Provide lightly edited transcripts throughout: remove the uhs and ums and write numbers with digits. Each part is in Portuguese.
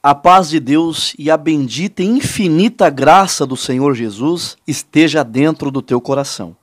A paz de Deus e a bendita e infinita graça do Senhor Jesus esteja dentro do teu coração.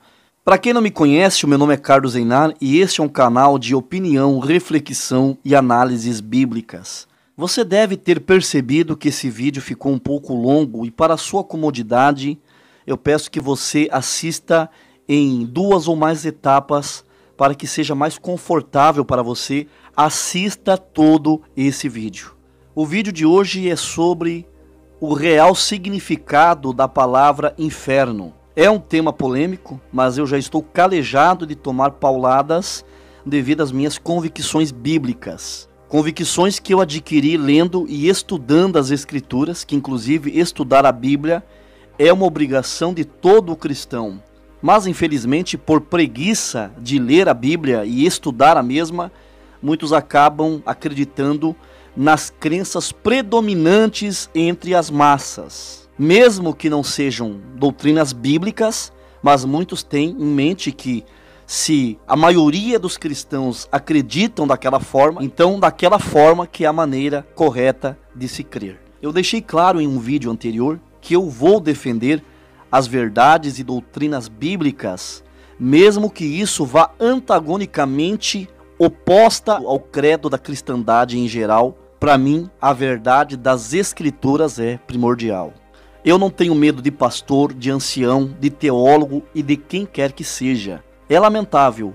Para quem não me conhece, o meu nome é Carlos Einar e este é um canal de opinião, reflexão e análises bíblicas. Você deve ter percebido que esse vídeo ficou um pouco longo e para sua comodidade, eu peço que você assista em 2 ou mais etapas para que seja mais confortável para você. Assista todo esse vídeo. O vídeo de hoje é sobre o real significado da palavra inferno. É um tema polêmico, mas eu já estou calejado de tomar pauladas devido às minhas convicções bíblicas. Convicções que eu adquiri lendo e estudando as Escrituras, que inclusive estudar a Bíblia é uma obrigação de todo cristão. Mas infelizmente, por preguiça de ler a Bíblia e estudar a mesma, muitos acabam acreditando nas crenças predominantes entre as massas. Mesmo que não sejam doutrinas bíblicas, mas muitos têm em mente que se a maioria dos cristãos acreditam daquela forma, então daquela forma que é a maneira correta de se crer. Eu deixei claro em um vídeo anterior que eu vou defender as verdades e doutrinas bíblicas, mesmo que isso vá antagonicamente oposta ao credo da cristandade em geral. Para mim, a verdade das Escrituras é primordial. Eu não tenho medo de pastor, de ancião, de teólogo e de quem quer que seja. É lamentável,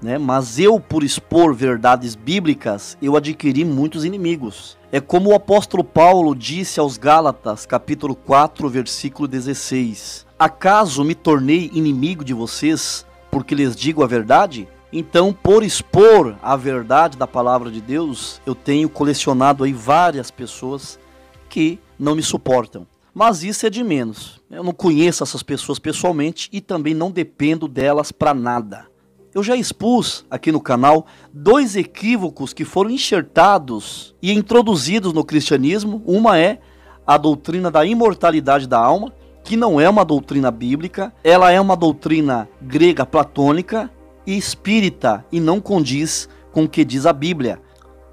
né? Mas eu, por expor verdades bíblicas, eu adquiri muitos inimigos. É como o apóstolo Paulo disse aos Gálatas, capítulo 4, versículo 16. Acaso me tornei inimigo de vocês porque lhes digo a verdade? Então, por expor a verdade da palavra de Deus, eu tenho colecionado aí várias pessoas que não me suportam. Mas isso é de menos. Eu não conheço essas pessoas pessoalmente e também não dependo delas para nada. Eu já expus aqui no canal 2 equívocos que foram enxertados e introduzidos no cristianismo. Uma é a doutrina da imortalidade da alma, que não é uma doutrina bíblica, ela é uma doutrina grega platônica e espírita e não condiz com o que diz a Bíblia.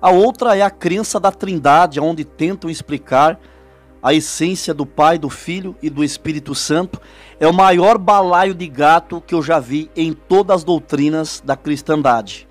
A outra é a crença da Trindade, onde tentam explicar a essência do Pai, do Filho e do Espírito Santo. É o maior balaio de gato que eu já vi em todas as doutrinas da cristandade.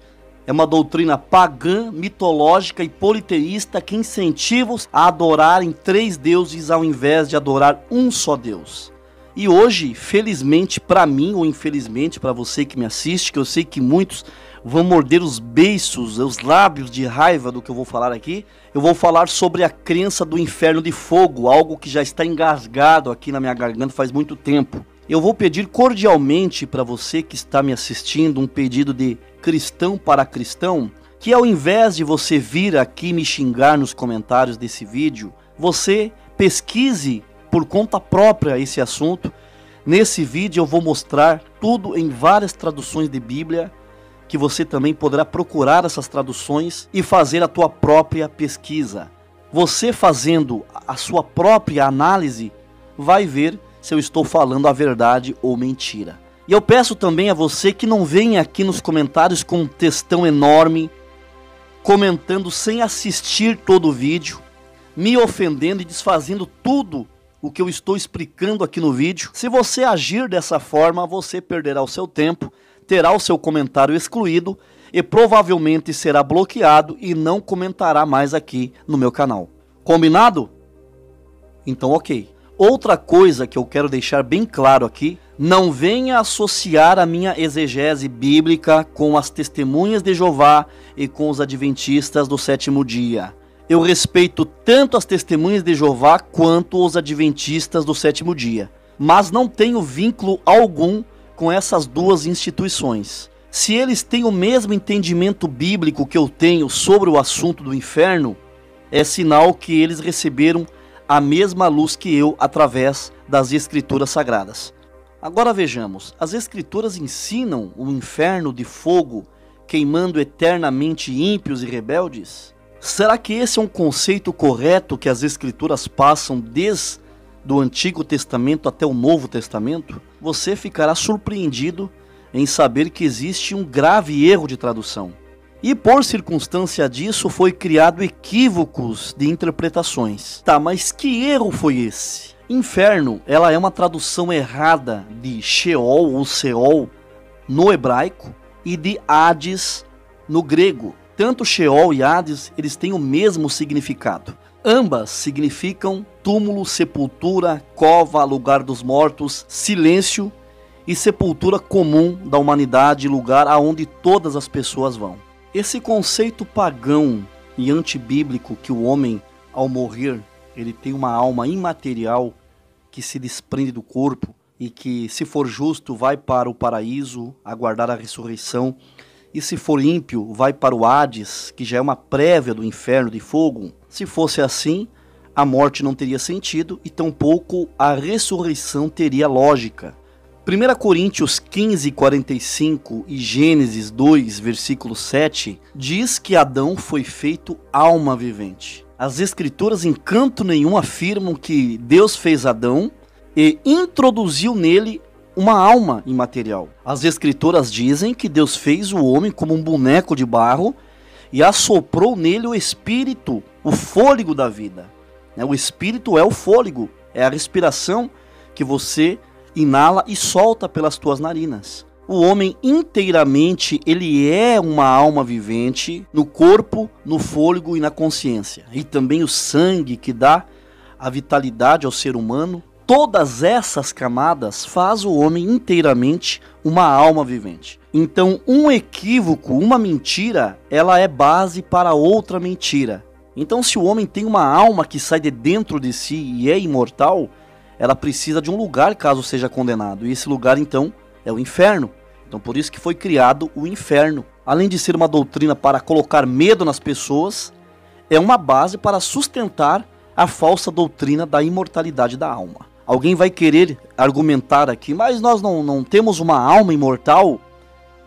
É uma doutrina pagã, mitológica e politeísta que incentiva-os a adorarem 3 deuses ao invés de adorar um só Deus. E hoje, felizmente para mim, ou infelizmente para você que me assiste, que eu sei que muitos vão morder os beiços, os lábios de raiva do que eu vou falar aqui, eu vou falar sobre a crença do inferno de fogo, algo que já está engasgado aqui na minha garganta faz muito tempo. Eu vou pedir cordialmente para você que está me assistindo, um pedido de cristão para cristão, que ao invés de você vir aqui me xingar nos comentários desse vídeo, você pesquise por conta própria esse assunto. Nesse vídeo eu vou mostrar tudo em várias traduções de Bíblia, que você também poderá procurar essas traduções e fazer a tua própria pesquisa. Você fazendo a sua própria análise, vai ver se eu estou falando a verdade ou mentira. E eu peço também a você que não venha aqui nos comentários com um textão enorme, comentando sem assistir todo o vídeo, me ofendendo e desfazendo tudo o que eu estou explicando aqui no vídeo. Se você agir dessa forma, você perderá o seu tempo, terá o seu comentário excluído e provavelmente será bloqueado e não comentará mais aqui no meu canal. Combinado? Então ok. Outra coisa que eu quero deixar bem claro aqui, não venha associar a minha exegese bíblica com as testemunhas de Jeová e com os adventistas do 7º dia. Eu respeito tanto as testemunhas de Jeová quanto os adventistas do 7º dia, mas não tenho vínculo algum com essas 2 instituições. Se eles têm o mesmo entendimento bíblico que eu tenho sobre o assunto do inferno, é sinal que eles receberam a mesma luz que eu através das Escrituras Sagradas. Agora vejamos, as Escrituras ensinam o inferno de fogo queimando eternamente ímpios e rebeldes? Será que esse é um conceito correto que as Escrituras passam desde do Antigo Testamento até o Novo Testamento? Você ficará surpreendido em saber que existe um grave erro de tradução. E por circunstância disso foi criado equívocos de interpretações. Tá, mas que erro foi esse? Inferno, ela é uma tradução errada de Sheol ou Seol no hebraico e de Hades no grego. Tanto Sheol e Hades, eles têm o mesmo significado. Ambas significam túmulo, sepultura, cova, lugar dos mortos, silêncio e sepultura comum da humanidade, lugar aonde todas as pessoas vão. Esse conceito pagão e antibíblico que o homem, ao morrer, ele tem uma alma imaterial que se desprende do corpo e que, se for justo, vai para o paraíso, aguardar a ressurreição, e se for ímpio, vai para o Hades, que já é uma prévia do inferno de fogo. Se fosse assim, a morte não teria sentido e tampouco a ressurreição teria lógica. 1 Coríntios 15:45 e Gênesis 2, versículo 7, diz que Adão foi feito alma vivente. As escrituras em canto nenhum afirmam que Deus fez Adão e introduziu nele uma alma imaterial. As escrituras dizem que Deus fez o homem como um boneco de barro e assoprou nele o espírito, o fôlego da vida. O espírito é o fôlego, é a respiração que você inala e solta pelas tuas narinas. O homem inteiramente, ele é uma alma vivente no corpo, no fôlego e na consciência. E também o sangue que dá a vitalidade ao ser humano. Todas essas camadas faz o homem inteiramente uma alma vivente. Então, um equívoco, uma mentira, ela é base para outra mentira. Então, se o homem tem uma alma que sai de dentro de si e é imortal, ela precisa de um lugar caso seja condenado. E esse lugar, então, é o inferno. Então, por isso que foi criado o inferno. Além de ser uma doutrina para colocar medo nas pessoas, é uma base para sustentar a falsa doutrina da imortalidade da alma. Alguém vai querer argumentar aqui, mas nós não temos uma alma imortal?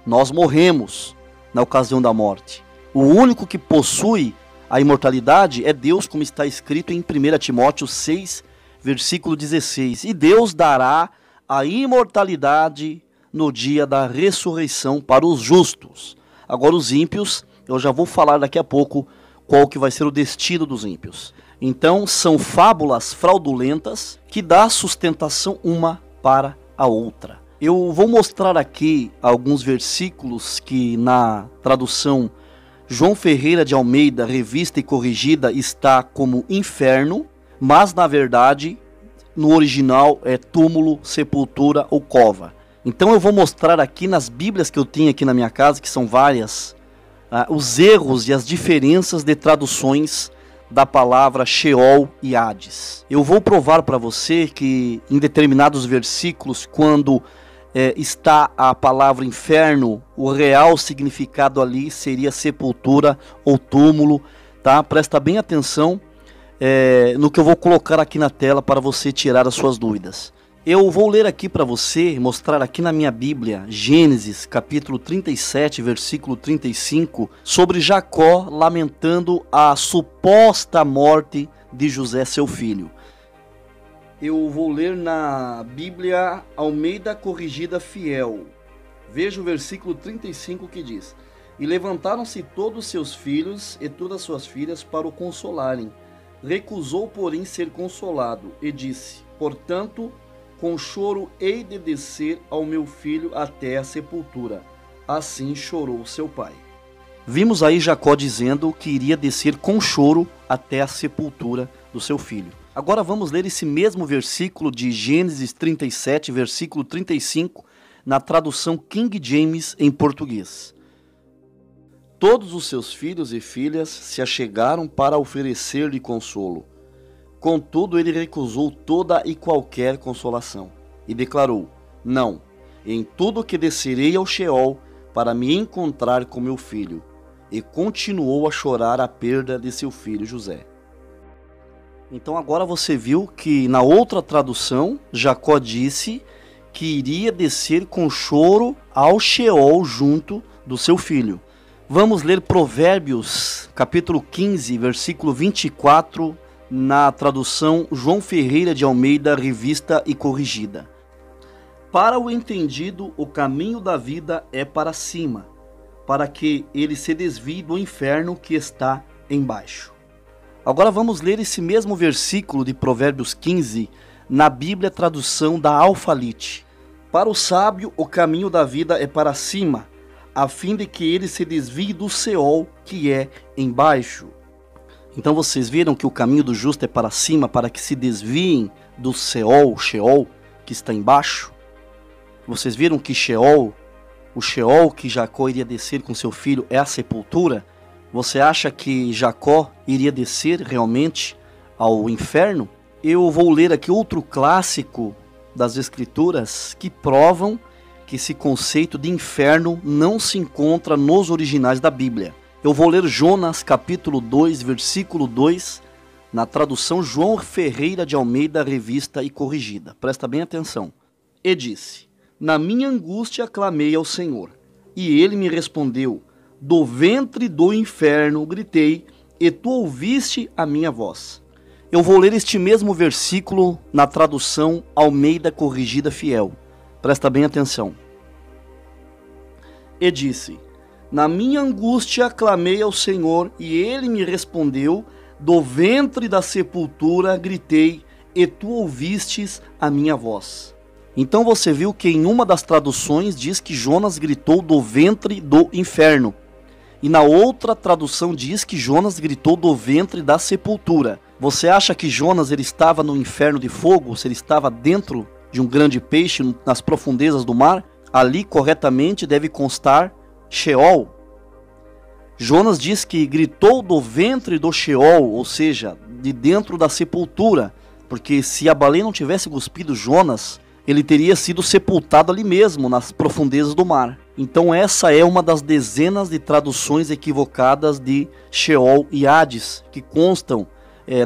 Nós morremos na ocasião da morte. O único que possui a imortalidade é Deus, como está escrito em 1 Timóteo 6, versículo 16. E Deus dará a imortalidade no dia da ressurreição para os justos. Agora os ímpios, eu já vou falar daqui a pouco qual que vai ser o destino dos ímpios. Então são fábulas fraudulentas que dá sustentação uma para a outra. Eu vou mostrar aqui alguns versículos que na tradução João Ferreira de Almeida, revista e corrigida, está como inferno, mas na verdade no original é túmulo, sepultura ou cova. Então eu vou mostrar aqui nas bíblias que eu tenho aqui na minha casa, que são várias, os erros e as diferenças de traduções da palavra Sheol e Hades. Eu vou provar para você que em determinados versículos, quando está a palavra inferno, o real significado ali seria sepultura ou túmulo, tá? Presta bem atenção no que eu vou colocar aqui na tela para você tirar as suas dúvidas. Eu vou ler aqui para você, mostrar aqui na minha Bíblia, Gênesis capítulo 37, versículo 35, sobre Jacó lamentando a suposta morte de José, seu filho. Eu vou ler na Bíblia Almeida Corrigida Fiel. Veja o versículo 35 que diz: E levantaram-se todos seus filhos e todas suas filhas para o consolarem. Recusou, porém, ser consolado, e disse: Portanto, com choro hei de descer ao meu filho até a sepultura. Assim chorou seu pai. Vimos aí Jacó dizendo que iria descer com choro até a sepultura do seu filho. Agora vamos ler esse mesmo versículo de Gênesis 37, versículo 35, na tradução King James em português. Todos os seus filhos e filhas se achegaram para oferecer-lhe consolo. Contudo, ele recusou toda e qualquer consolação, e declarou: Não, em tudo que descerei ao Sheol para me encontrar com meu filho. E continuou a chorar a perda de seu filho José. Então agora você viu que na outra tradução, Jacó disse que iria descer com choro ao Sheol junto do seu filho. Vamos ler Provérbios, capítulo 15, versículo 24, na tradução João Ferreira de Almeida, revista e corrigida. Para o entendido, o caminho da vida é para cima, para que ele se desvie do inferno que está embaixo. Agora vamos ler esse mesmo versículo de Provérbios 15 na Bíblia, tradução da Alfalite. Para o sábio, o caminho da vida é para cima, a fim de que ele se desvie do Seol que é embaixo. Então vocês viram que o caminho do justo é para cima, para que se desviem do Seol, Sheol, que está embaixo. Vocês viram que Sheol, o Sheol que Jacó iria descer com seu filho, é a sepultura? Você acha que Jacó iria descer realmente ao inferno? Eu vou ler aqui outro clássico das Escrituras que provam que esse conceito de inferno não se encontra nos originais da Bíblia. Eu vou ler Jonas capítulo 2, versículo 2, na tradução João Ferreira de Almeida, revista e corrigida. Presta bem atenção. E disse: na minha angústia clamei ao Senhor, e ele me respondeu. Do ventre do inferno gritei, e tu ouviste a minha voz. Eu vou ler este mesmo versículo na tradução Almeida Corrigida Fiel. Presta bem atenção. E disse: na minha angústia clamei ao Senhor, e ele me respondeu. Do ventre da sepultura gritei, e tu ouvistes a minha voz. Então você viu que em uma das traduções diz que Jonas gritou do ventre do inferno. E na outra tradução diz que Jonas gritou do ventre da sepultura. Você acha que Jonas ele estava no inferno de fogo? Se ele estava dentro de um grande peixe nas profundezas do mar? Ali corretamente deve constar Sheol. Jonas diz que gritou do ventre do Sheol, ou seja, de dentro da sepultura. Porque se a baleia não tivesse cuspido Jonas, ele teria sido sepultado ali mesmo, nas profundezas do mar. Então essa é uma das dezenas de traduções equivocadas de Sheol e Hades, que constam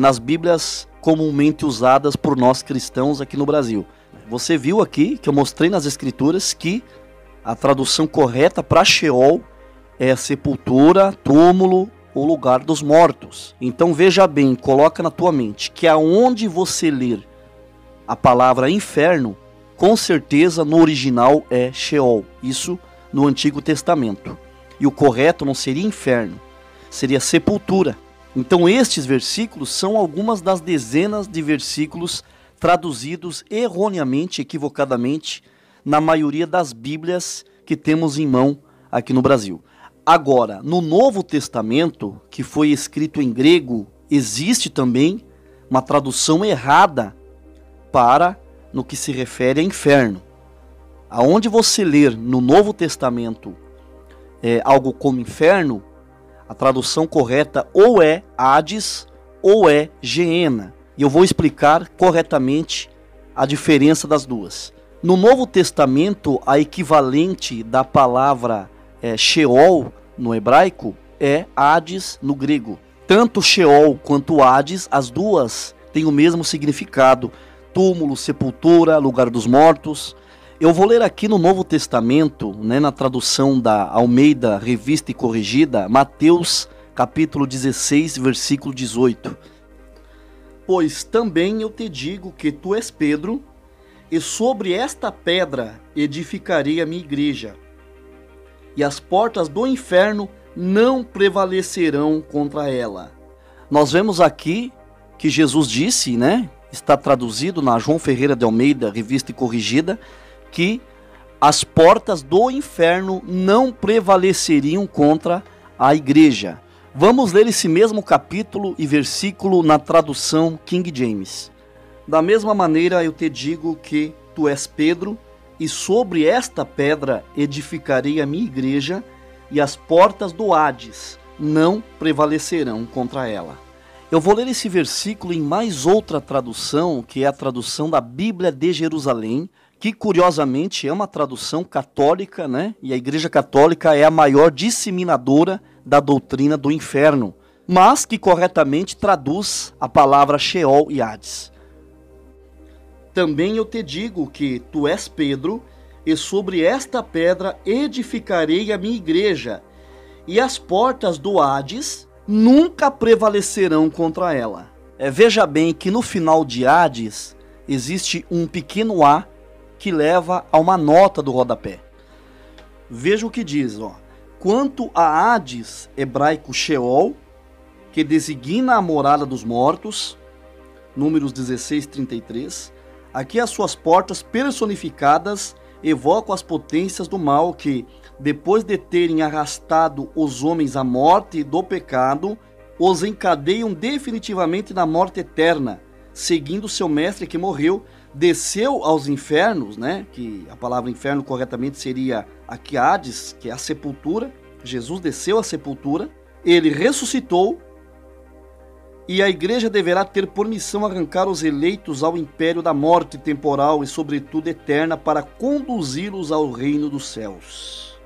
nas Bíblias comumente usadas por nós cristãos aqui no Brasil. Você viu aqui, que eu mostrei nas Escrituras, que a tradução correta para Sheol é sepultura, túmulo ou lugar dos mortos. Então veja bem, coloca na tua mente, que aonde você ler a palavra inferno, com certeza no original é Sheol. Isso no Antigo Testamento. E o correto não seria inferno, seria sepultura. Então estes versículos são algumas das dezenas de versículos traduzidos erroneamente, equivocadamente, na maioria das Bíblias que temos em mão aqui no Brasil. Agora, no Novo Testamento, que foi escrito em grego, existe também uma tradução errada para no que se refere a inferno. Aonde você ler no Novo Testamento algo como inferno, a tradução correta ou é Hades ou é Geena. E eu vou explicar corretamente a diferença das duas. No Novo Testamento, a equivalente da palavra Sheol no hebraico é Hades no grego. Tanto Sheol quanto Hades, as duas têm o mesmo significado: túmulo, sepultura, lugar dos mortos. Eu vou ler aqui no Novo Testamento, na tradução da Almeida, revista e corrigida, Mateus capítulo 16, versículo 18. Pois também eu te digo que tu és Pedro, e sobre esta pedra edificarei a minha igreja, e as portas do inferno não prevalecerão contra ela. Nós vemos aqui que Jesus disse, está traduzido na João Ferreira de Almeida, revista e corrigida, que as portas do inferno não prevaleceriam contra a igreja. Vamos ler esse mesmo capítulo e versículo na tradução King James. Da mesma maneira eu te digo que tu és Pedro, e sobre esta pedra edificarei a minha igreja, e as portas do Hades não prevalecerão contra ela. Eu vou ler esse versículo em mais outra tradução, que é a tradução da Bíblia de Jerusalém, que curiosamente é uma tradução católica, E a Igreja Católica é a maior disseminadora da doutrina do inferno, mas que corretamente traduz a palavra Sheol e Hades. Também eu te digo que tu és Pedro, e sobre esta pedra edificarei a minha igreja, e as portas do Hades nunca prevalecerão contra ela. Veja bem que no final de Hades existe um pequeno A que leva a uma nota do rodapé. Veja o que diz, quanto a Hades, hebraico Sheol, que designa a morada dos mortos, Números 16:33, aqui as suas portas personificadas evocam as potências do mal que, depois de terem arrastado os homens à morte do pecado, os encadeiam definitivamente na morte eterna, seguindo seu mestre que morreu, desceu aos infernos, né? Que a palavra inferno corretamente seria aqui Hades, que é a sepultura. Jesus desceu à sepultura, ele ressuscitou, e a igreja deverá ter por missão arrancar os eleitos ao império da morte temporal e sobretudo eterna para conduzi-los ao reino dos céus.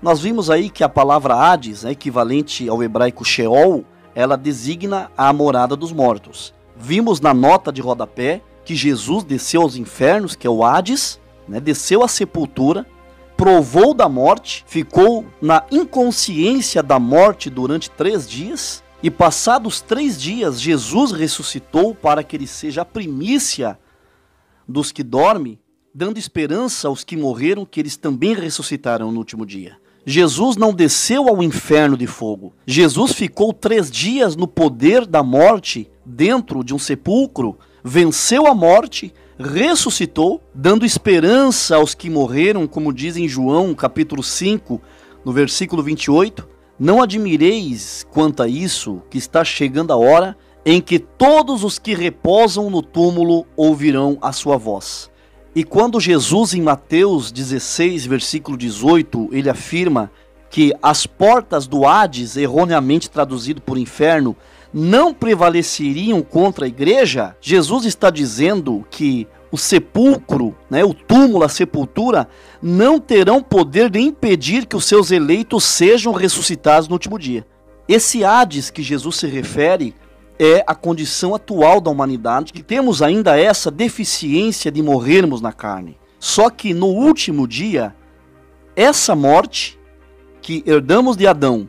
Nós vimos aí que a palavra Hades, equivalente ao hebraico Sheol, ela designa a morada dos mortos. Vimos na nota de rodapé que Jesus desceu aos infernos, que é o Hades, desceu à sepultura, provou da morte, ficou na inconsciência da morte durante 3 dias, e passados 3 dias, Jesus ressuscitou para que ele seja a primícia dos que dormem, dando esperança aos que morreram que eles também ressuscitarão no último dia. Jesus não desceu ao inferno de fogo. Jesus ficou 3 dias no poder da morte, dentro de um sepulcro, venceu a morte, ressuscitou, dando esperança aos que morreram, como diz em João, capítulo 5, no versículo 28, não admireis quanto a isso, que está chegando a hora em que todos os que reposam no túmulo ouvirão a sua voz. E quando Jesus, em Mateus 16, versículo 18, ele afirma que as portas do Hades, erroneamente traduzido por inferno, não prevaleceriam contra a igreja, Jesus está dizendo que o sepulcro, o túmulo, a sepultura, não terão poder de impedir que os seus eleitos sejam ressuscitados no último dia. Esse Hades que Jesus se refere é a condição atual da humanidade, que temos ainda essa deficiência de morrermos na carne. Só que no último dia, essa morte que herdamos de Adão,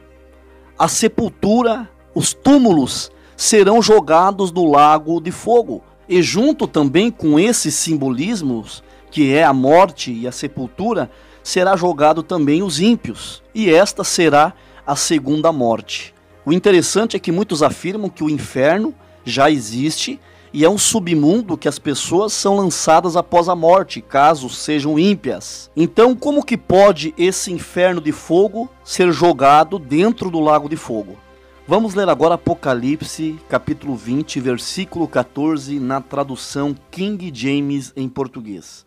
a sepultura, os túmulos serão jogados no lago de fogo. E junto também com esses simbolismos, que é a morte e a sepultura, será jogado também os ímpios. E esta será a segunda morte. O interessante é que muitos afirmam que o inferno já existe e é um submundo que as pessoas são lançadas após a morte, caso sejam ímpias. Então, como que pode esse inferno de fogo ser jogado dentro do lago de fogo? Vamos ler agora Apocalipse, capítulo 20, versículo 14, na tradução King James em português.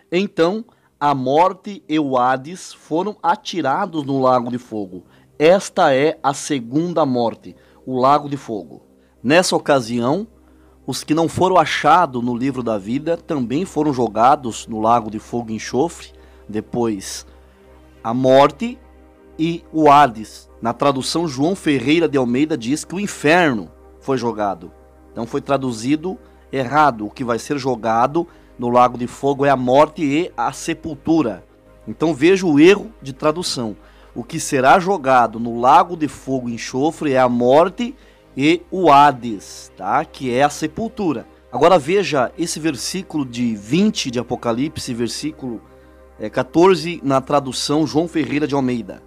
Então, a morte e o Hades foram atirados no lago de fogo. Esta é a segunda morte, o lago de fogo. Nessa ocasião, os que não foram achados no livro da vida também foram jogados no lago de fogo e enxofre. Depois, a morte e o Hades. Na tradução João Ferreira de Almeida diz que o inferno foi jogado. Então foi traduzido errado. O que vai ser jogado no lago de fogo é a morte e a sepultura. Então veja o erro de tradução. O que será jogado no lago de fogo e enxofre é a morte e o Hades, tá? Que é a sepultura. Agora veja esse versículo de 20 de Apocalipse, versículo 14, na tradução João Ferreira de Almeida.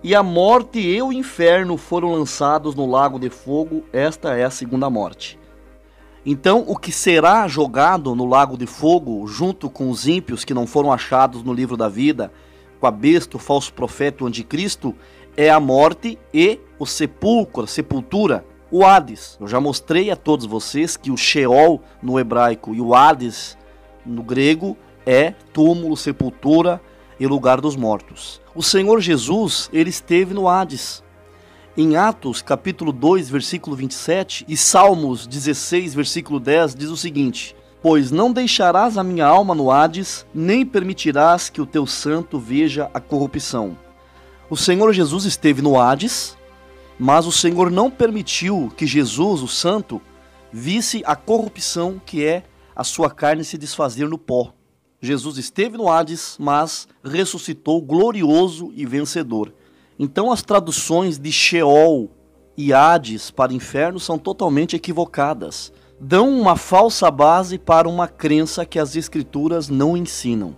E a morte e o inferno foram lançados no lago de fogo, esta é a segunda morte. Então, o que será jogado no lago de fogo, junto com os ímpios que não foram achados no livro da vida, com a besta, o falso profeta, o anticristo, é a morte e o sepulcro, a sepultura, o Hades. Eu já mostrei a todos vocês que o Sheol no hebraico e o Hades no grego é túmulo, sepultura e lugar dos mortos. O Senhor Jesus, ele esteve no Hades. Em Atos, capítulo 2, versículo 27 e Salmos 16, versículo 10, diz o seguinte: pois não deixarás a minha alma no Hades, nem permitirás que o teu santo veja a corrupção. O Senhor Jesus esteve no Hades, mas o Senhor não permitiu que Jesus, o santo, visse a corrupção que é a sua carne se desfazer no pó. Jesus esteve no Hades, mas ressuscitou glorioso e vencedor. Então as traduções de Sheol e Hades para inferno são totalmente equivocadas. Dão uma falsa base para uma crença que as escrituras não ensinam.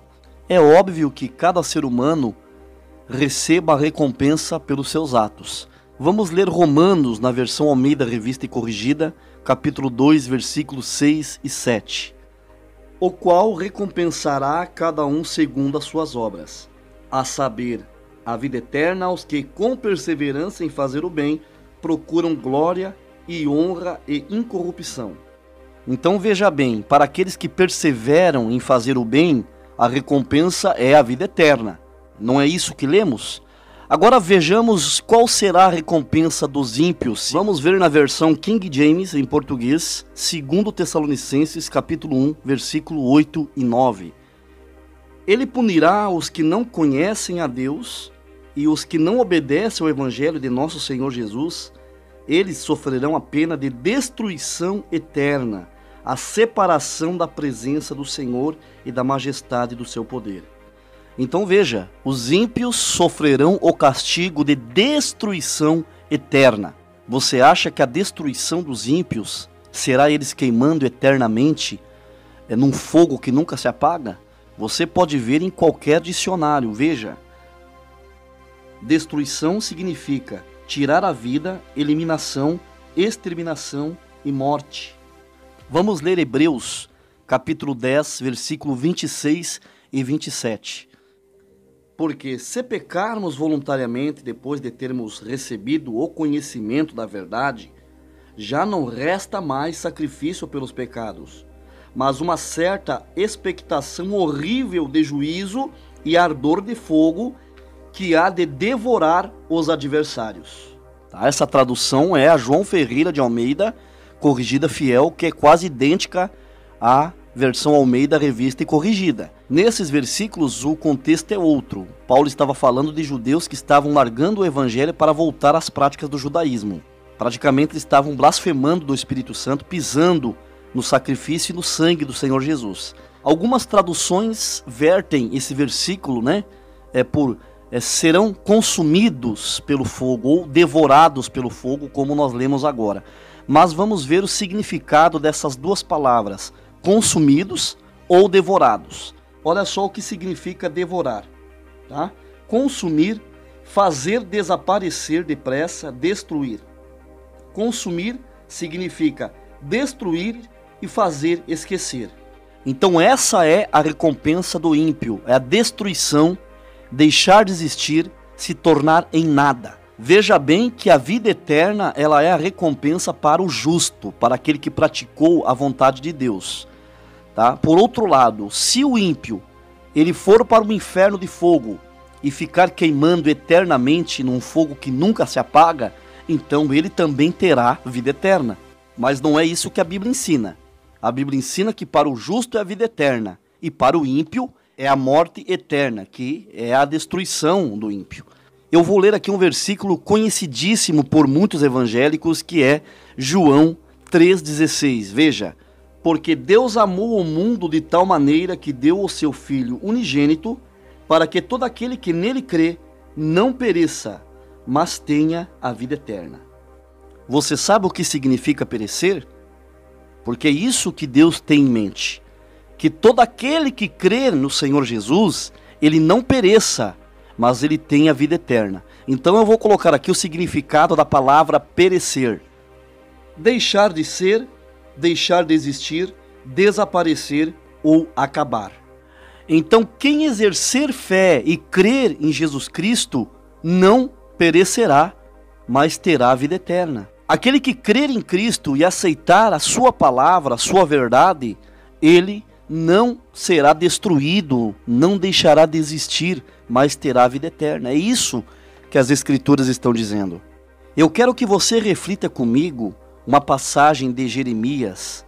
É óbvio que cada ser humano receba a recompensa pelos seus atos. Vamos ler Romanos na versão Almeida Revista e Corrigida, capítulo 2, versículos 6 e 7. O qual recompensará cada um segundo as suas obras, a saber, a vida eterna aos que com perseverança em fazer o bem procuram glória e honra e incorrupção. Então veja bem, para aqueles que perseveram em fazer o bem, a recompensa é a vida eterna. Não é isso que lemos? Agora vejamos qual será a recompensa dos ímpios. Vamos ver na versão King James, em português, 2 Tessalonicenses, capítulo 1, versículo 8 e 9. Ele punirá os que não conhecem a Deus e os que não obedecem ao Evangelho de nosso Senhor Jesus. Eles sofrerão a pena de destruição eterna, a separação da presença do Senhor e da majestade do seu poder. Então veja, os ímpios sofrerão o castigo de destruição eterna. Você acha que a destruição dos ímpios será eles queimando eternamente num fogo que nunca se apaga? Você pode ver em qualquer dicionário, veja. Destruição significa tirar a vida, eliminação, exterminação e morte. Vamos ler Hebreus, capítulo 10, versículo 26 e 27. Porque se pecarmos voluntariamente depois de termos recebido o conhecimento da verdade, já não resta mais sacrifício pelos pecados, mas uma certa expectação horrível de juízo e ardor de fogo que há de devorar os adversários. Essa tradução é a João Ferreira de Almeida, Corrigida Fiel, que é quase idêntica à versão Almeida Revista e Corrigida. Nesses versículos o contexto é outro. Paulo estava falando de judeus que estavam largando o evangelho para voltar às práticas do judaísmo. Praticamente eles estavam blasfemando do Espírito Santo, pisando no sacrifício e no sangue do Senhor Jesus. Algumas traduções vertem esse versículo, serão consumidos pelo fogo ou devorados pelo fogo, como nós lemos agora. Mas vamos ver o significado dessas duas palavras, consumidos ou devorados. Olha só o que significa devorar. Tá? Consumir, fazer desaparecer depressa, destruir. Consumir significa destruir e fazer esquecer. Então essa é a recompensa do ímpio, é a destruição, deixar de existir, se tornar em nada. Veja bem que a vida eterna, ela é a recompensa para o justo, para aquele que praticou a vontade de Deus. Tá? Por outro lado, se o ímpio ele for para o inferno de fogo e ficar queimando eternamente num fogo que nunca se apaga, então ele também terá vida eterna. Mas não é isso que a Bíblia ensina. A Bíblia ensina que para o justo é a vida eterna e para o ímpio é a morte eterna, que é a destruição do ímpio. Eu vou ler aqui um versículo conhecidíssimo por muitos evangélicos, que é João 3,16. Veja, porque Deus amou o mundo de tal maneira que deu o seu Filho unigênito, para que todo aquele que nele crê não pereça, mas tenha a vida eterna. Você sabe o que significa perecer? Porque é isso que Deus tem em mente. Que todo aquele que crer no Senhor Jesus, ele não pereça, mas ele tenha a vida eterna. Então eu vou colocar aqui o significado da palavra perecer. Deixar de ser, deixar de existir, desaparecer ou acabar. Então quem exercer fé e crer em Jesus Cristo não perecerá, mas terá a vida eterna. Aquele que crer em Cristo e aceitar a sua palavra, a sua verdade, ele não será destruído, não deixará de existir, mas terá a vida eterna. É isso que as Escrituras estão dizendo. Eu quero que você reflita comigo uma passagem de Jeremias,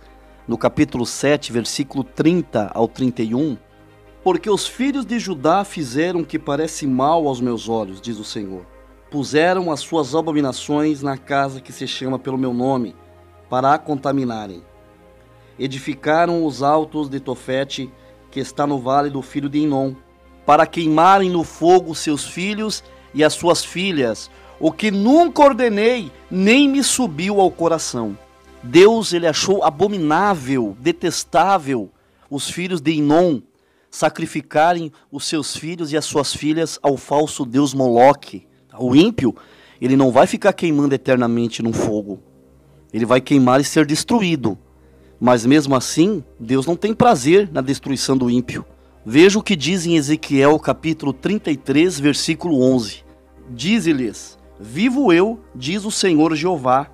no capítulo 7, versículo 30 ao 31. Porque os filhos de Judá fizeram o que parece mal aos meus olhos, diz o Senhor. Puseram as suas abominações na casa que se chama pelo meu nome, para a contaminarem. Edificaram os altos de Tofete, que está no vale do filho de Inom, para queimarem no fogo seus filhos e as suas filhas, o que nunca ordenei, nem me subiu ao coração. Deus, ele achou abominável, detestável, os filhos de Inom sacrificarem os seus filhos e as suas filhas ao falso deus Moloque. O ímpio, ele não vai ficar queimando eternamente no fogo. Ele vai queimar e ser destruído. Mas mesmo assim, Deus não tem prazer na destruição do ímpio. Veja o que diz em Ezequiel capítulo 33, versículo 11. Dize-lhes: vivo eu, diz o Senhor Jeová,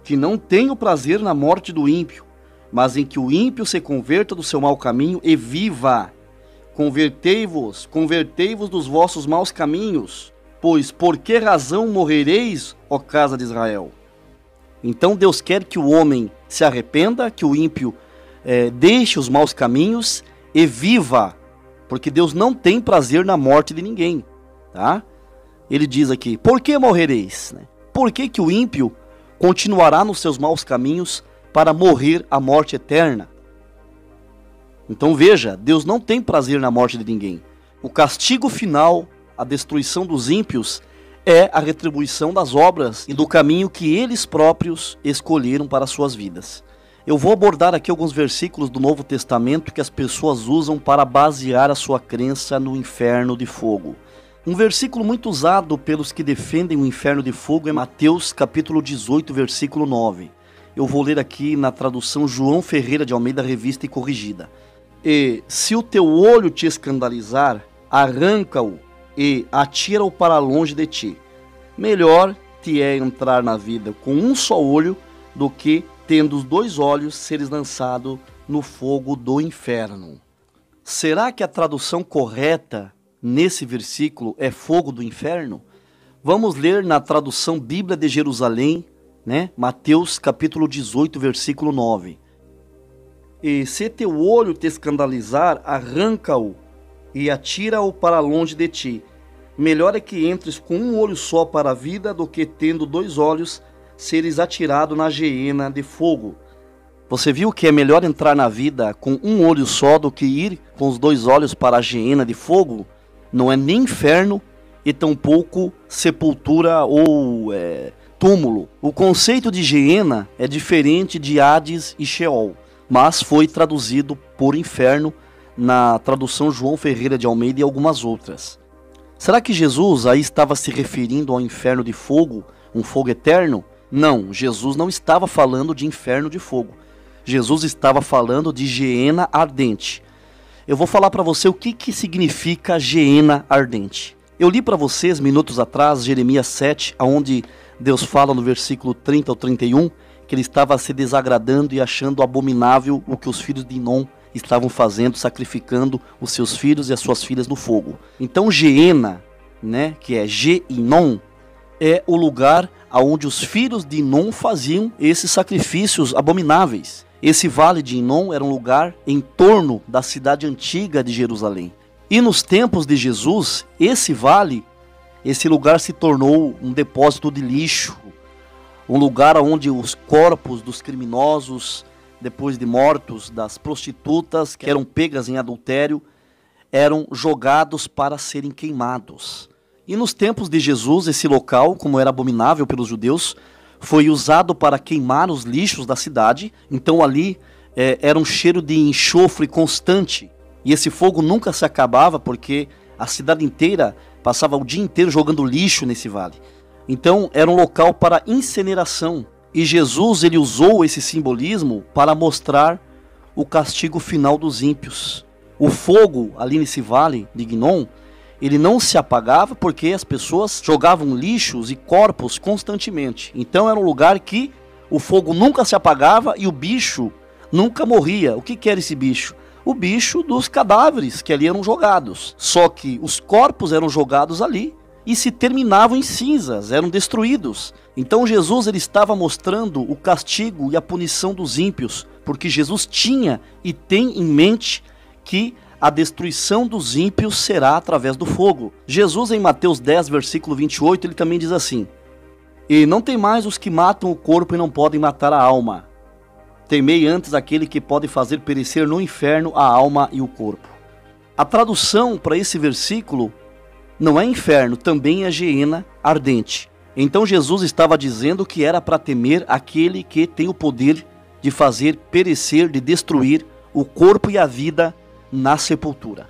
que não tenho prazer na morte do ímpio, mas em que o ímpio se converta do seu mau caminho e viva. Convertei-vos dos vossos maus caminhos, pois por que razão morrereis, ó casa de Israel? Então Deus quer que o homem se arrependa, que o ímpio deixe os maus caminhos e viva, porque Deus não tem prazer na morte de ninguém, tá? Ele diz aqui: por que morrereis? Por que que o ímpio continuará nos seus maus caminhos para morrer a morte eterna? Então veja, Deus não tem prazer na morte de ninguém. O castigo final, a destruição dos ímpios, é a retribuição das obras e do caminho que eles próprios escolheram para suas vidas. Eu vou abordar aqui alguns versículos do Novo Testamento que as pessoas usam para basear a sua crença no inferno de fogo. Um versículo muito usado pelos que defendem o inferno de fogo é Mateus capítulo 18, versículo 9. Eu vou ler aqui na tradução João Ferreira de Almeida, revista e corrigida. E se o teu olho te escandalizar, arranca-o e atira-o para longe de ti. Melhor te é entrar na vida com um só olho do que, tendo os dois olhos, seres lançado no fogo do inferno. Será que a tradução correta nesse versículo é fogo do inferno? Vamos ler na tradução Bíblia de Jerusalém, Mateus capítulo 18, versículo 9. E se teu olho te escandalizar, arranca-o e atira-o para longe de ti. Melhor é que entres com um olho só para a vida do que, tendo dois olhos, seres atirado na geena de fogo. Você viu que é melhor entrar na vida com um olho só do que ir com os dois olhos para a geena de fogo? Não é nem inferno e tampouco sepultura ou túmulo. O conceito de geena é diferente de Hades e Sheol, mas foi traduzido por inferno na tradução João Ferreira de Almeida e algumas outras. Será que Jesus aí estava se referindo ao inferno de fogo, um fogo eterno? Não, Jesus não estava falando de inferno de fogo. Jesus estava falando de geena ardente. Eu vou falar para você o que significa geena ardente. Eu li para vocês minutos atrás Jeremias 7, onde Deus fala no versículo 30 ao 31, que ele estava se desagradando e achando abominável o que os filhos de Inom estavam fazendo, sacrificando os seus filhos e as suas filhas no fogo. Então Geena, que é Ge-Inom, é o lugar onde os filhos de Inom faziam esses sacrifícios abomináveis. Esse vale de Inom era um lugar em torno da cidade antiga de Jerusalém. E nos tempos de Jesus, esse lugar se tornou um depósito de lixo, um lugar onde os corpos dos criminosos, depois de mortos, das prostitutas que eram pegas em adultério, eram jogados para serem queimados. E nos tempos de Jesus, esse local, como era abominável pelos judeus, foi usado para queimar os lixos da cidade. Então ali era um cheiro de enxofre constante. E esse fogo nunca se acabava porque a cidade inteira passava o dia inteiro jogando lixo nesse vale. Então era um local para incineração. E Jesus ele usou esse simbolismo para mostrar o castigo final dos ímpios. O fogo ali nesse vale de Ginom, ele não se apagava porque as pessoas jogavam lixos e corpos constantemente. Então era um lugar que o fogo nunca se apagava e o bicho nunca morria. O que era esse bicho? O bicho dos cadáveres que ali eram jogados. Só que os corpos eram jogados ali e se terminavam em cinzas, eram destruídos. Então Jesus ele estava mostrando o castigo e a punição dos ímpios, porque Jesus tinha e tem em mente que a destruição dos ímpios será através do fogo. Jesus em Mateus 10, versículo 28, ele também diz assim: e não tem mais os que matam o corpo e não podem matar a alma. Temei antes aquele que pode fazer perecer no inferno a alma e o corpo. A tradução para esse versículo não é inferno, também é geena ardente. Então Jesus estava dizendo que era para temer aquele que tem o poder de fazer perecer, de destruir o corpo e a vida na sepultura.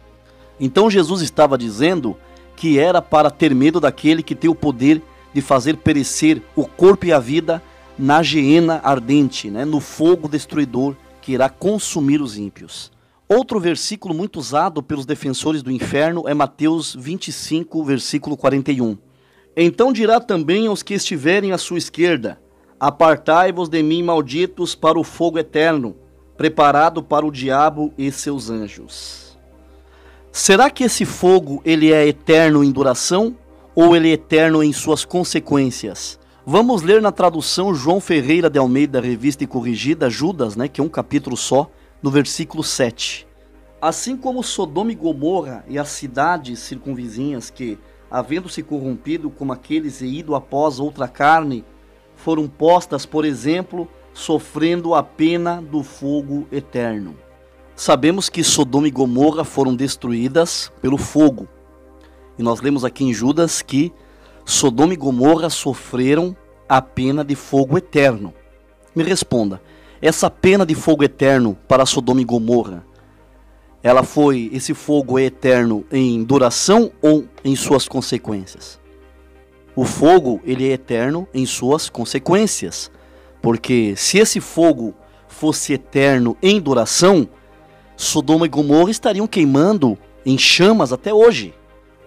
Então Jesus estava dizendo que era para ter medo daquele que tem o poder de fazer perecer o corpo e a vida na geena ardente, no fogo destruidor que irá consumir os ímpios. Outro versículo muito usado pelos defensores do inferno é Mateus 25, versículo 41. Então dirá também aos que estiverem à sua esquerda: apartai-vos de mim, malditos, para o fogo eterno, preparado para o diabo e seus anjos. Será que esse fogo ele é eterno em duração ou ele é eterno em suas consequências? Vamos ler na tradução João Ferreira de Almeida, Revista e Corrigida, Judas, que é um capítulo só, no versículo 7. Assim como Sodoma e Gomorra e as cidades circunvizinhas que, havendo se corrompido como aqueles e ido após outra carne, foram postas, por exemplo, sofrendo a pena do fogo eterno. Sabemos que Sodoma e Gomorra foram destruídas pelo fogo. E nós lemos aqui em Judas que Sodoma e Gomorra sofreram a pena de fogo eterno. Me responda, essa pena de fogo eterno para Sodoma e Gomorra, esse fogo é eterno em duração ou em suas consequências? O fogo, ele é eterno em suas consequências. Porque se esse fogo fosse eterno em duração, Sodoma e Gomorra estariam queimando em chamas até hoje.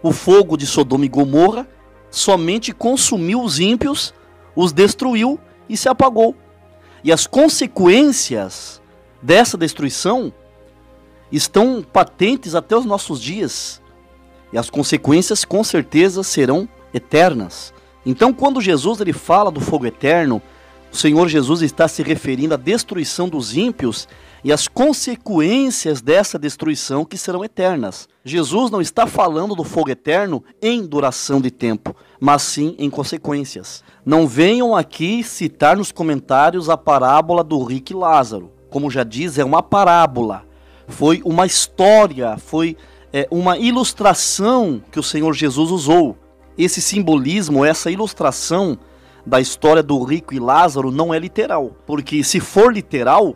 O fogo de Sodoma e Gomorra somente consumiu os ímpios, os destruiu e se apagou. E as consequências dessa destruição estão patentes até os nossos dias. E as consequências com certeza serão eternas. Então quando Jesus ele fala do fogo eterno, o Senhor Jesus está se referindo à destruição dos ímpios e às consequências dessa destruição que serão eternas. Jesus não está falando do fogo eterno em duração de tempo, mas sim em consequências. Não venham aqui citar nos comentários a parábola do rico e Lázaro. Como já diz, é uma parábola. Foi uma história, foi uma ilustração que o Senhor Jesus usou. Esse simbolismo, essa ilustração da história do rico e Lázaro não é literal. Porque se for literal,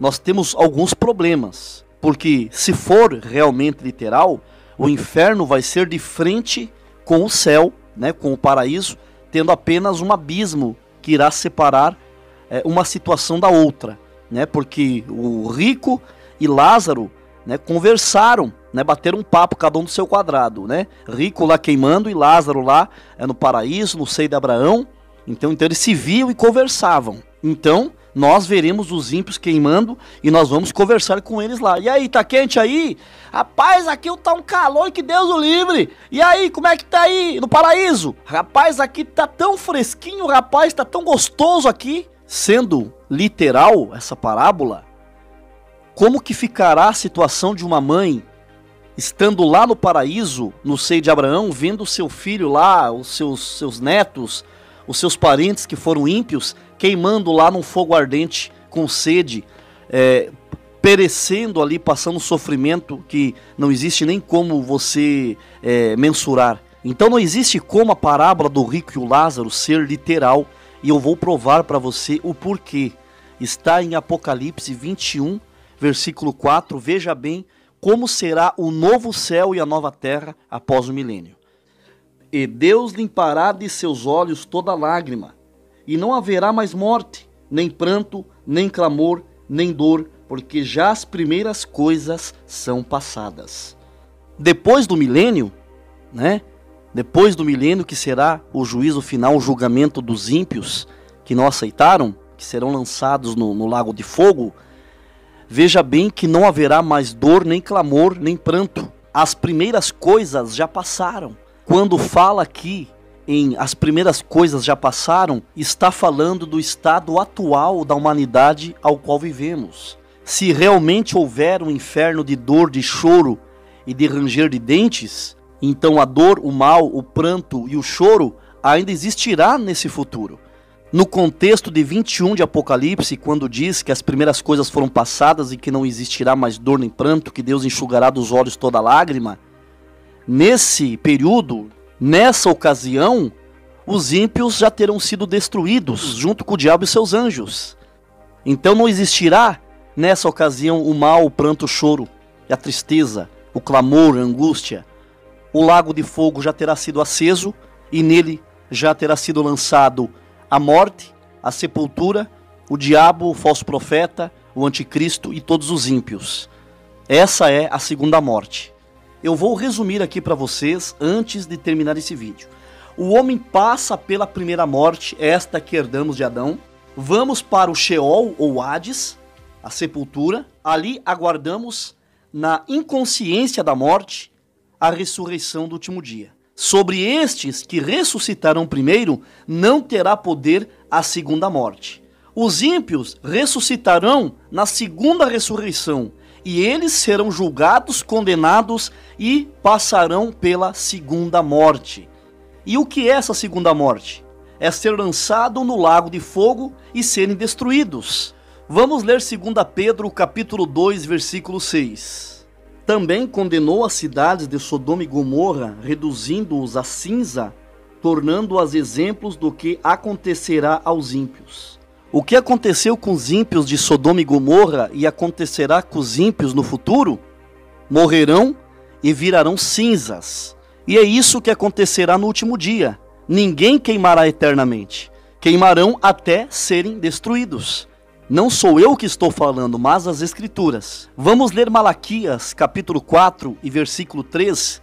nós temos alguns problemas. Porque se for realmente literal, o inferno vai ser de frente com o céu, com o paraíso, tendo apenas um abismo que irá separar uma situação da outra. Porque o rico e Lázaro conversaram, bateram um papo, cada um do seu quadrado. Rico lá queimando e Lázaro lá no paraíso, no seio de Abraão. Então eles se viam e conversavam. Então nós veremos os ímpios queimando e nós vamos conversar com eles lá. E aí, tá quente aí? Rapaz, aqui tá um calor que Deus o livre. E aí, como é que tá aí no paraíso? Rapaz, aqui tá tão fresquinho, rapaz, tá tão gostoso aqui. Sendo literal essa parábola, como que ficará a situação de uma mãe estando lá no paraíso, no seio de Abraão, vendo o seu filho lá, os seus netos, os seus parentes que foram ímpios, queimando lá num fogo ardente, com sede, perecendo ali, passando sofrimento que não existe nem como você mensurar. Então não existe como a parábola do rico e o Lázaro ser literal, e eu vou provar para você o porquê. Está em Apocalipse 21, versículo 4, veja bem como será o novo céu e a nova terra após o milênio. E Deus limpará de seus olhos toda lágrima, e não haverá mais morte, nem pranto, nem clamor, nem dor, porque já as primeiras coisas são passadas. Depois do milênio, depois do milênio que será o juízo final, o julgamento dos ímpios que não aceitaram, que serão lançados no lago de fogo, veja bem que não haverá mais dor, nem clamor, nem pranto. As primeiras coisas já passaram. Quando fala aqui em as primeiras coisas já passaram, está falando do estado atual da humanidade ao qual vivemos. Se realmente houver um inferno de dor, de choro e de ranger de dentes, então a dor, o mal, o pranto e o choro ainda existirá nesse futuro. No contexto de 21 de Apocalipse, quando diz que as primeiras coisas foram passadas e que não existirá mais dor nem pranto, que Deus enxugará dos olhos toda lágrima, nesse período, nessa ocasião, os ímpios já terão sido destruídos junto com o diabo e seus anjos. Então não existirá nessa ocasião o mal, o pranto, o choro, a tristeza, o clamor, a angústia, o lago de fogo já terá sido aceso e nele já terá sido lançado a morte, a sepultura, o diabo, o falso profeta, o anticristo e todos os ímpios. Essa é a segunda morte. Eu vou resumir aqui para vocês antes de terminar esse vídeo. O homem passa pela primeira morte, esta que herdamos de Adão. Vamos para o Sheol ou Hades, a sepultura. Ali aguardamos, na inconsciência da morte, a ressurreição do último dia. Sobre estes que ressuscitarão primeiro, não terá poder a segunda morte. Os ímpios ressuscitarão na segunda ressurreição, e eles serão julgados, condenados e passarão pela segunda morte. E o que é essa segunda morte? É ser lançado no lago de fogo e serem destruídos. Vamos ler 2 Pedro capítulo 2, versículo 6. Também condenou as cidades de Sodoma e Gomorra, reduzindo-os a cinza, tornando-as exemplos do que acontecerá aos ímpios. O que aconteceu com os ímpios de Sodoma e Gomorra e acontecerá com os ímpios no futuro? Morrerão e virarão cinzas. E é isso que acontecerá no último dia. Ninguém queimará eternamente. Queimarão até serem destruídos. Não sou eu que estou falando, mas as Escrituras. Vamos ler Malaquias, capítulo 4 e versículo 3.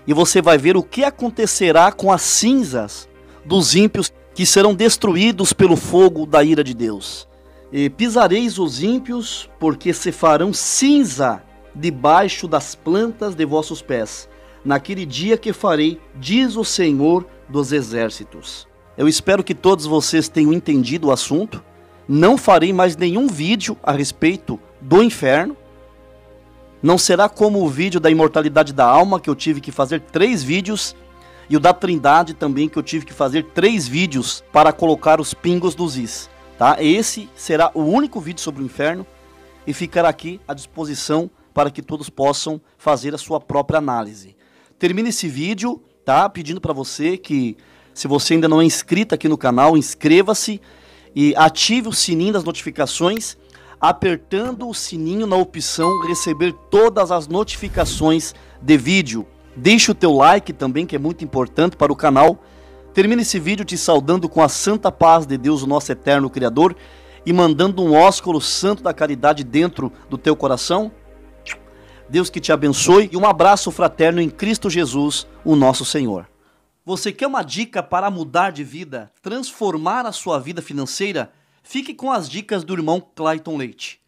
E você vai ver o que acontecerá com as cinzas dos ímpios que serão destruídos pelo fogo da ira de Deus. E pisareis os ímpios, porque se farão cinza debaixo das plantas de vossos pés. Naquele dia que farei, diz o Senhor dos Exércitos. Eu espero que todos vocês tenham entendido o assunto. Não farei mais nenhum vídeo a respeito do inferno. Não será como o vídeo da imortalidade da alma, que eu tive que fazer 3 vídeos, e o da Trindade também, que eu tive que fazer 3 vídeos para colocar os pingos dos is. Tá? Esse será o único vídeo sobre o inferno e ficará aqui à disposição para que todos possam fazer a sua própria análise. Termine esse vídeo, tá? Pedindo para você que, se você ainda não é inscrito aqui no canal, inscreva-se e ative o sininho das notificações, apertando o sininho na opção receber todas as notificações de vídeo. Deixe o teu like também, que é muito importante para o canal. Termine esse vídeo te saudando com a santa paz de Deus, o nosso eterno Criador, e mandando um ósculo santo da caridade dentro do teu coração. Deus que te abençoe e um abraço fraterno em Cristo Jesus, o nosso Senhor. Você quer uma dica para mudar de vida, transformar a sua vida financeira? Fique com as dicas do irmão Clayton Leite.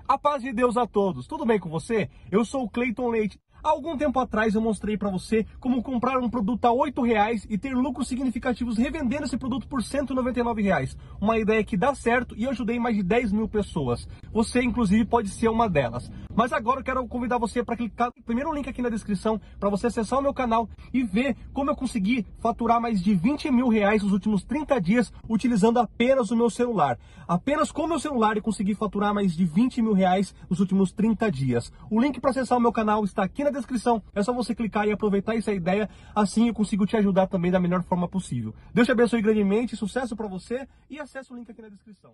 A paz de Deus a todos, tudo bem com você? Eu sou o Clayton Leite. Há algum tempo atrás eu mostrei para você como comprar um produto a R$8 e ter lucros significativos revendendo esse produto por R$199. Uma ideia que dá certo e eu ajudei mais de 10 mil pessoas. Você, inclusive, pode ser uma delas. Mas agora eu quero convidar você para clicar no primeiro link aqui na descrição para você acessar o meu canal e ver como eu consegui faturar mais de R$20 mil nos últimos 30 dias utilizando apenas o meu celular. Apenas com o meu celular eu consegui faturar mais de R$20 mil nos últimos 30 dias. O link para acessar o meu canal está aqui na descrição. É só você clicar e aproveitar essa ideia. Assim eu consigo te ajudar também da melhor forma possível. Deus te abençoe grandemente, sucesso para você e acesse o link aqui na descrição.